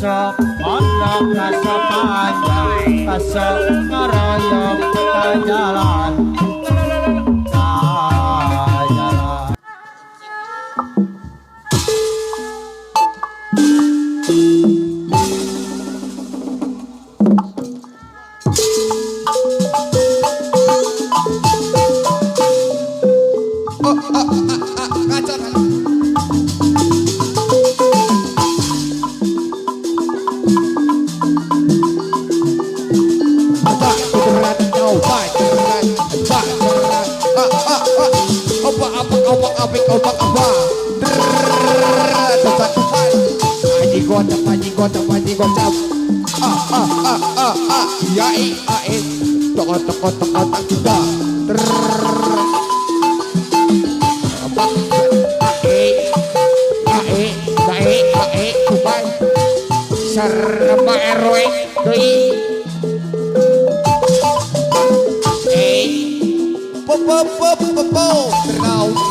sok mondok rasa panjang kasok ngaroyok ke jalan Serba RW deui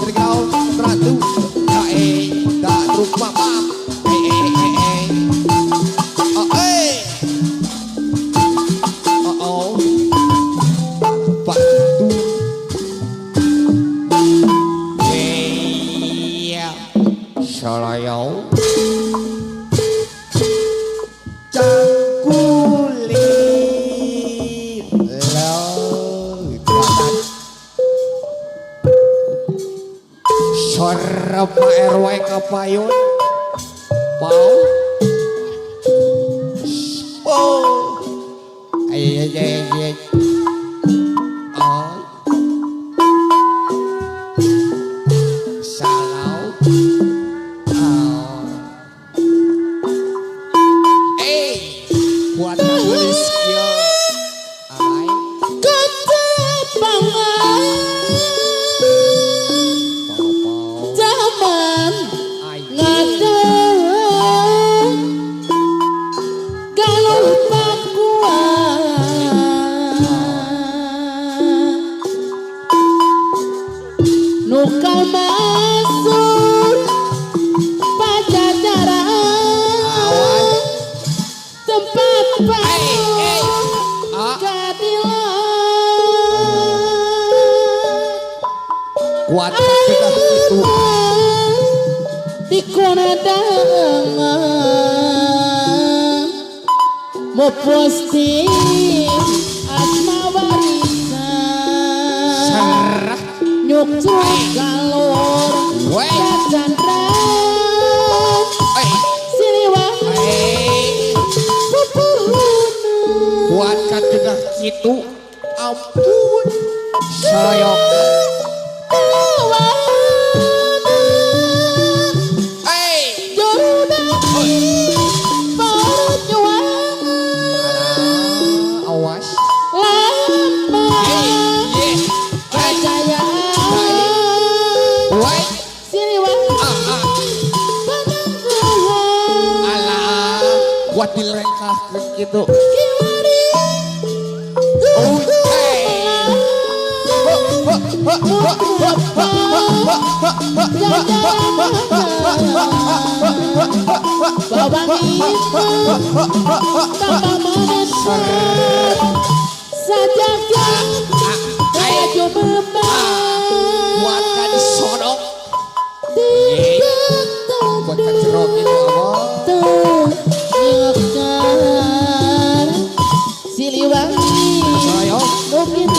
tergau teratu da truk mama Soloyo Sorep RW kapayun Pau Ayo Salau Kuat nulis kieu ai kuat kita itu dikona dengan mau posting asma warisan serah nyuk galor Chandra siliwang kuat kita itu ampun sayang kuat dilengkah gitu. Buat tadi sodok buat kacerok itu Siliwangi mungkin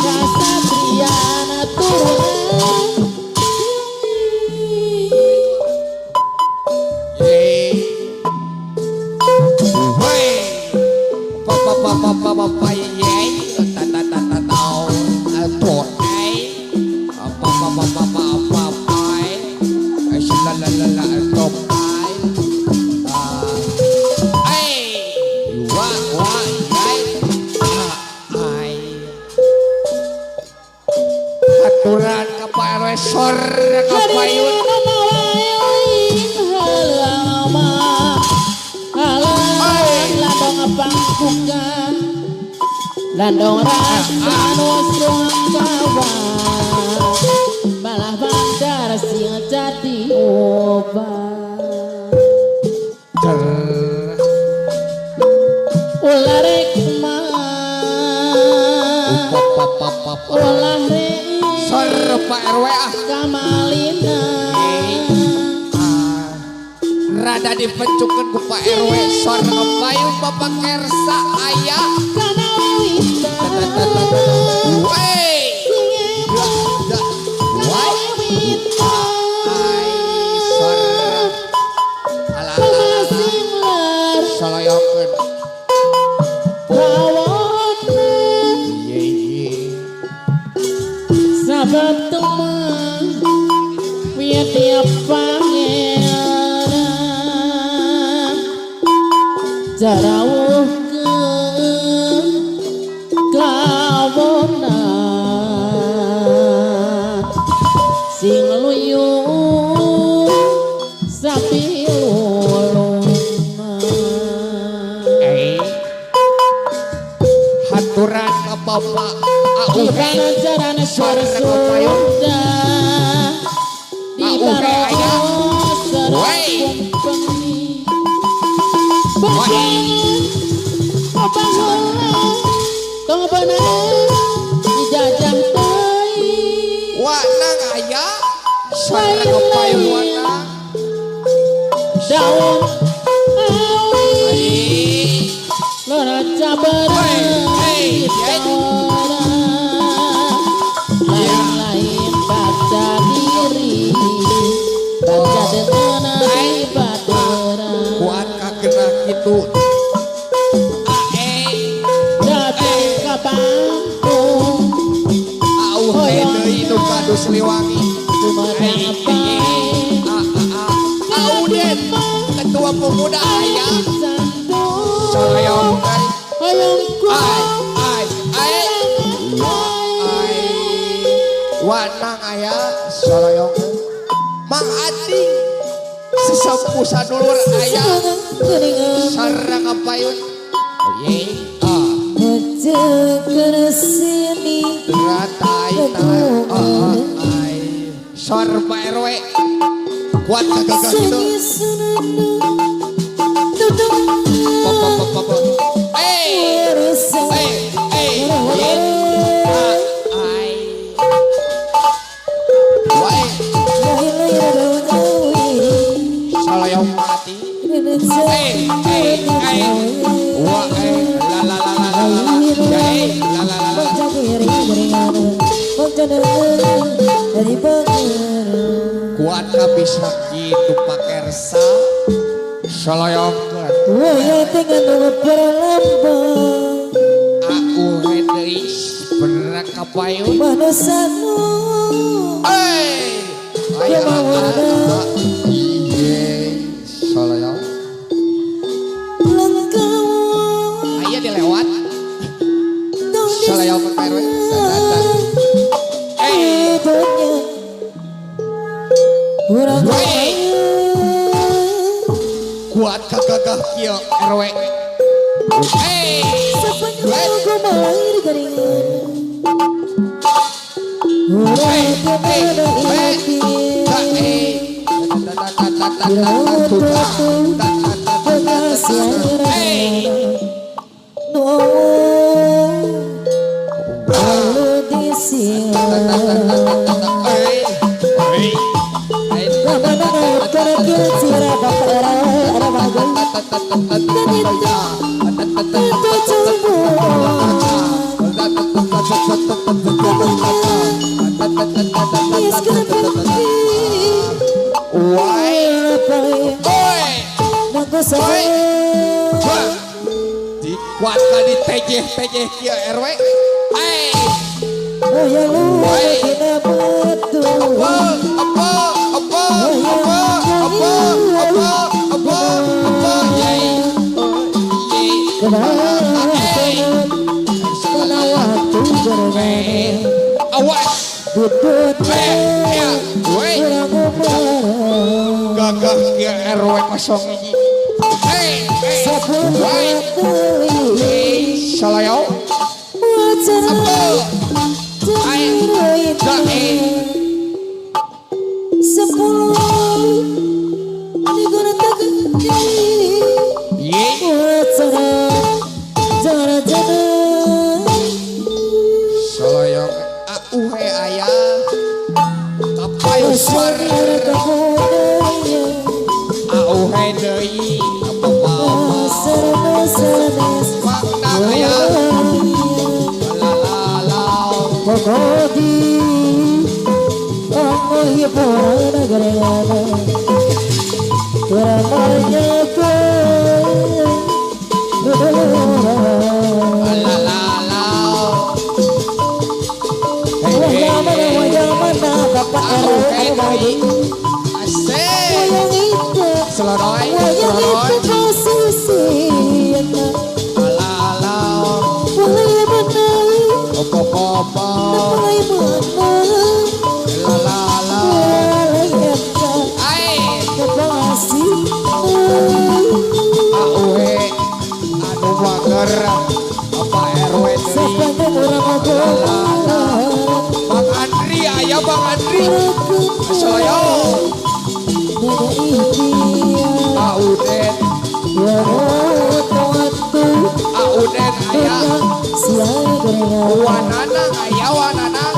rasa Triana turun aturan kapal resor kapayun landong rasa nusung kawan malah bandar siang jadi obat Pak RW Kamalina rada dipencukeun ku Pak RW sor payung Bapak Kersa aya Kana wita wey wita sor ala Singlar soloyokeun Kawana ye Sahabat teman Biar tiap pangeran Jarawuh ke kawonan Sing luyuh sapi lulungan haturan ka Bapak Auhe Gimana caranya Suara Sunda Di Auhe aya. Wey. Bangun Tong bener Dijajah tei wanang aya sor payung wanang Daun awi Ai. Lora cabar Hey, hey. Lain-lain baca diri Baca dengan ibadera kuat kagena kitu Datang ke Bandung Auhe deui nu kadu Siliwangi Cuma Auden ketua pemuda aya Sandung soloyokeun Hayangku ai wanang aya soloyokeun Mang Ating sesepuh sadulur aya sareng kapayun ye sini ratai ai sor Pak RW kuat kagagah kitu pop soloyong mati wa la kuat ka bisa kitu Pak Kersa soloyongkeun Auhe deui bener kapayun aya iye soloyong aya dilewat soloyong Pak RW kuat kagagah kieu RW Kuat kali tejeh kieu RW awas gagah kieu RW 01 Salayo Salayo auhe aya sor auhe deui makna aya lalau lalau auhe deui asik seloroy lalau opo-opo lalau ai auhe anu bager apa RW deui Bang Andri aya Bang Andri saya Auden aya wananang aya wananang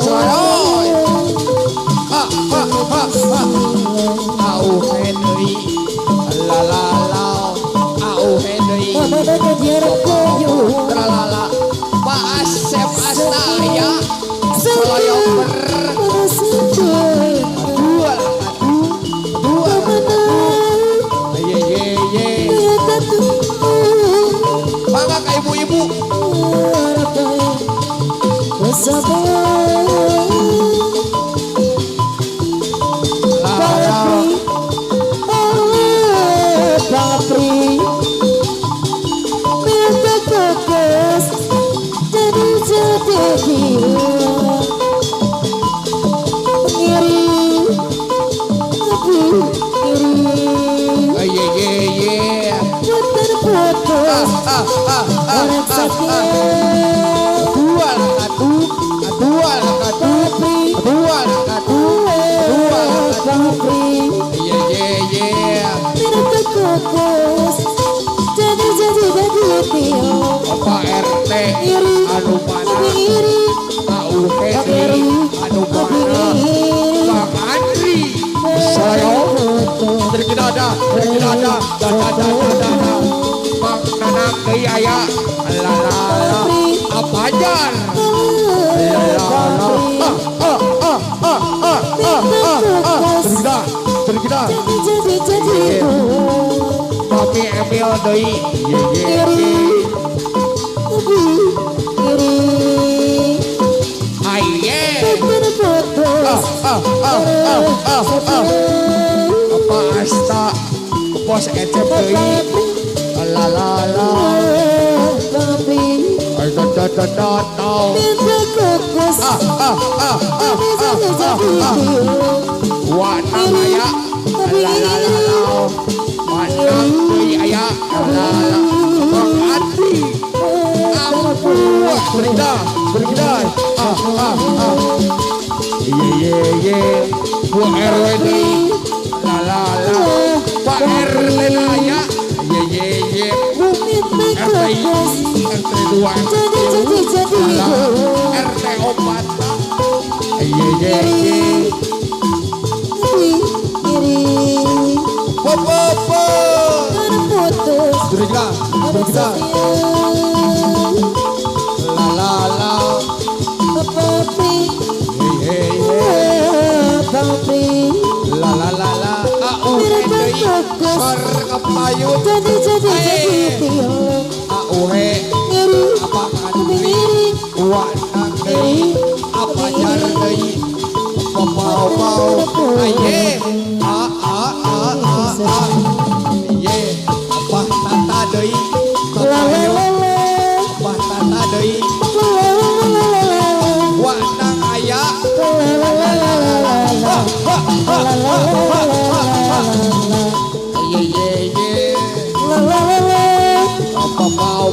saroy auhe deui lalau auhe deui tralala Pak Asep Asta aya Soloyoper mangga ka ibu-ibu Pak RT anu mana auhe anu mana Bang Andri saya terkidada Bang Nanang deui aya lalala apajar terkida Mami Emil deui apa asta pos ecep deui lalala wanang aya lalala wanang deui aya lalala Bang Andri berkida ye Bu RW deui lalala Pak RT aya ye RT 2 RT 4 ye popo berkida lalala lalalala auhe deui sor ngepayun auhe apa Andri wanang deui apa jar deui mau aye ye apa tata deui apa tata deui wanang aya apa mau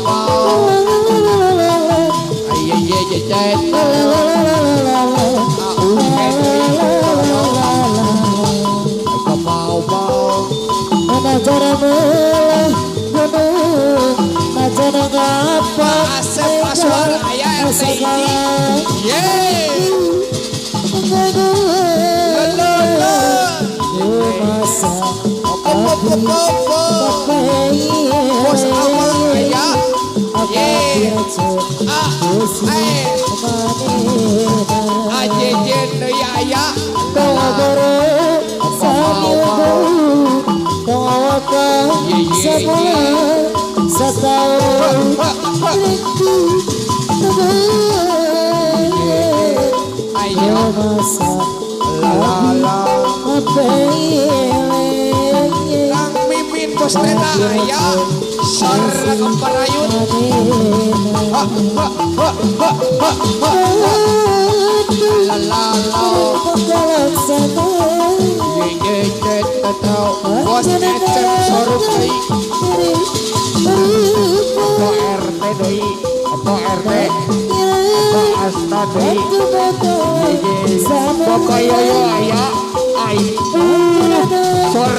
popo. Bos awal aya. Ye. Ajejen deui aya. Ayo. Kang Mimin bos tenda aya. Sor keparayun. Bos ngecek soruk deui. Apa RT deui, apa RT, apa Asta deui. Pokok yoyo aya, ai. Sor.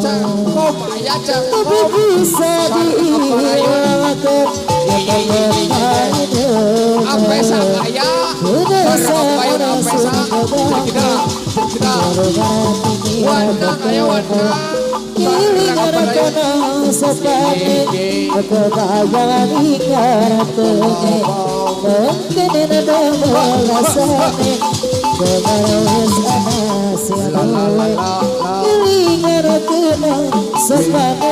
Cangkom aya cangkom. Apesa aya. Payun apesa. Kita. Wadang aya wadang. Sepatu